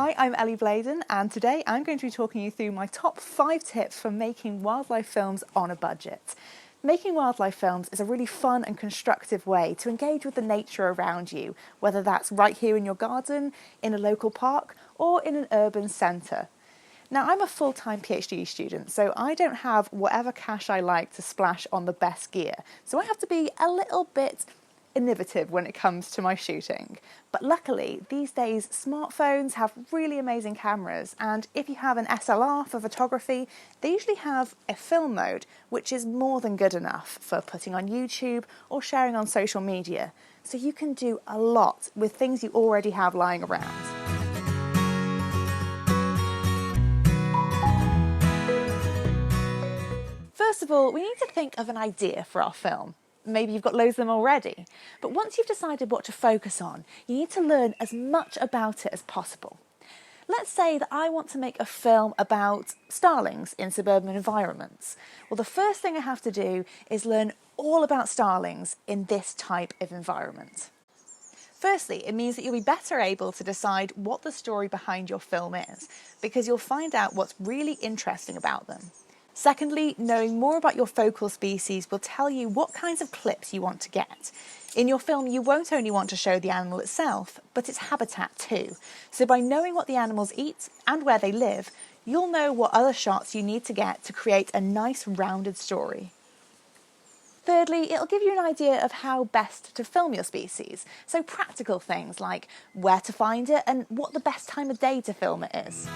Hi, I'm Ellie Bladen, and today I'm going to be talking you through my top 5 tips for making wildlife films on a budget. Making wildlife films is a really fun and constructive way to engage with the nature around you, whether that's right here in your garden, in a local park, or in an urban centre. Now, I'm a full-time PhD student, so I don't have whatever cash I like to splash on the best gear, so I have to be a little bit innovative when it comes to my shooting. But luckily, these days, smartphones have really amazing cameras, and if you have an SLR for photography, they usually have a film mode, which is more than good enough for putting on YouTube or sharing on social media. So you can do a lot with things you already have lying around. First of all, we need to think of an idea for our film. Maybe you've got loads of them already. But once you've decided what to focus on, you need to learn as much about it as possible. Let's say that I want to make a film about starlings in suburban environments. Well, the first thing I have to do is learn all about starlings in this type of environment. Firstly, it means that you'll be better able to decide what the story behind your film is, because you'll find out what's really interesting about them. Secondly, knowing more about your focal species will tell you what kinds of clips you want to get. In your film, you won't only want to show the animal itself, but its habitat too. So by knowing what the animals eat and where they live, you'll know what other shots you need to get to create a nice rounded story. Thirdly, it'll give you an idea of how best to film your species. So practical things like where to find it and what the best time of day to film it is.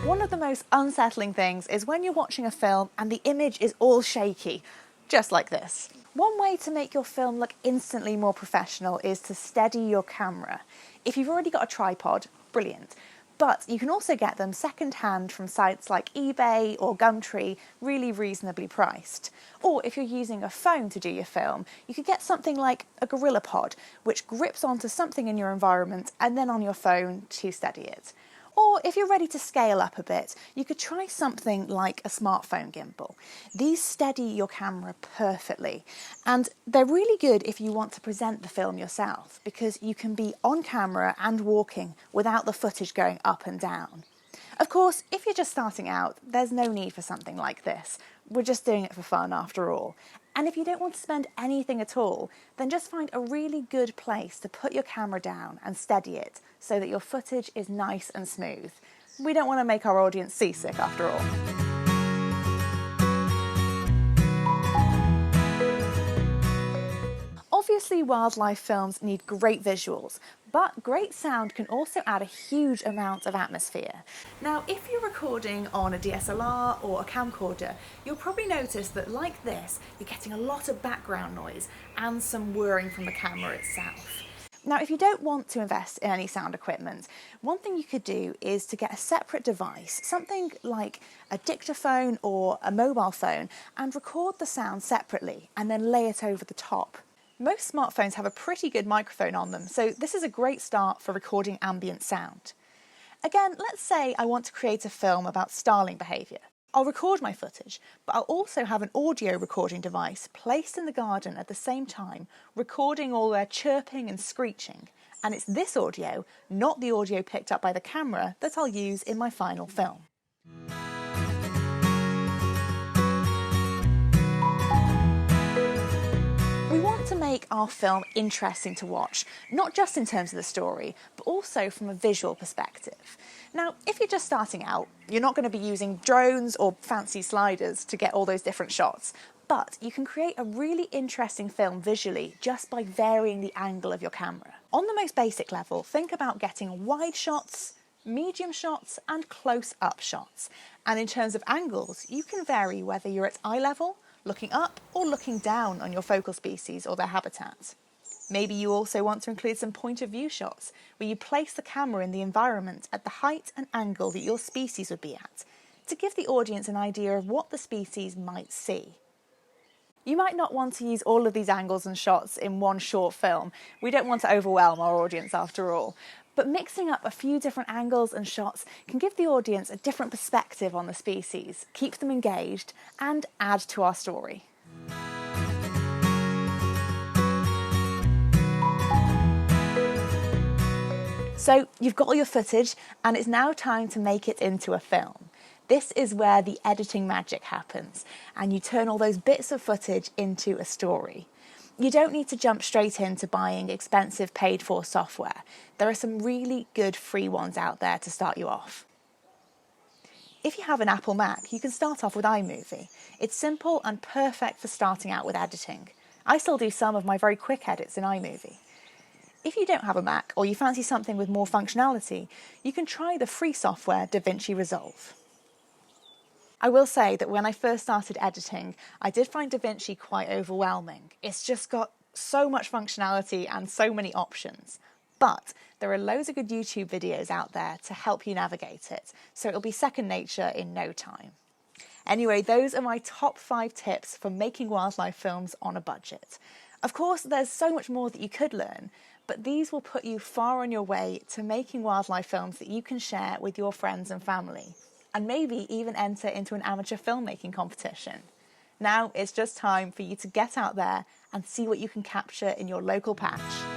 One of the most unsettling things is when you're watching a film and the image is all shaky, just like this. One way to make your film look instantly more professional is to steady your camera. If you've already got a tripod, brilliant. But you can also get them second-hand from sites like eBay or Gumtree, really reasonably priced. Or if you're using a phone to do your film, you could get something like a GorillaPod, which grips onto something in your environment and then on your phone to steady it. Or if you're ready to scale up a bit, you could try something like a smartphone gimbal. These steady your camera perfectly, and they're really good if you want to present the film yourself, because you can be on camera and walking without the footage going up and down. Of course, if you're just starting out, there's no need for something like this. We're just doing it for fun after all. And if you don't want to spend anything at all, then just find a really good place to put your camera down and steady it so that your footage is nice and smooth. We don't want to make our audience seasick after all. Obviously, wildlife films need great visuals, but great sound can also add a huge amount of atmosphere. Now, if you're recording on a DSLR or a camcorder, you'll probably notice that, like this, you're getting a lot of background noise and some whirring from the camera itself. Now, if you don't want to invest in any sound equipment, one thing you could do is to get a separate device, something like a dictaphone or a mobile phone, and record the sound separately and then lay it over the top. Most smartphones have a pretty good microphone on them, so this is a great start for recording ambient sound. Again, let's say I want to create a film about starling behaviour. I'll record my footage, but I'll also have an audio recording device placed in the garden at the same time, recording all their chirping and screeching. And it's this audio, not the audio picked up by the camera, that I'll use in my final film. We want to make our film interesting to watch, not just in terms of the story, but also from a visual perspective. Now, if you're just starting out, you're not going to be using drones or fancy sliders to get all those different shots, but you can create a really interesting film visually just by varying the angle of your camera. On the most basic level, think about getting wide shots, medium shots, and close-up shots. And in terms of angles, you can vary whether you're at eye level, looking up, or looking down on your focal species or their habitat. Maybe you also want to include some point of view shots, where you place the camera in the environment at the height and angle that your species would be at, to give the audience an idea of what the species might see. You might not want to use all of these angles and shots in one short film. We don't want to overwhelm our audience after all. But mixing up a few different angles and shots can give the audience a different perspective on the species, keep them engaged, and add to our story. So you've got all your footage and it's now time to make it into a film. This is where the editing magic happens and you turn all those bits of footage into a story. You don't need to jump straight into buying expensive paid-for software. There are some really good free ones out there to start you off. If you have an Apple Mac, you can start off with iMovie. It's simple and perfect for starting out with editing. I still do some of my very quick edits in iMovie. If you don't have a Mac or you fancy something with more functionality, you can try the free software DaVinci Resolve. I will say that when I first started editing, I did find DaVinci quite overwhelming. It's just got so much functionality and so many options. But there are loads of good YouTube videos out there to help you navigate it, so it'll be second nature in no time. Anyway, those are my top 5 tips for making wildlife films on a budget. Of course, there's so much more that you could learn, but these will put you far on your way to making wildlife films that you can share with your friends and family, and maybe even enter into an amateur filmmaking competition. Now it's just time for you to get out there and see what you can capture in your local patch.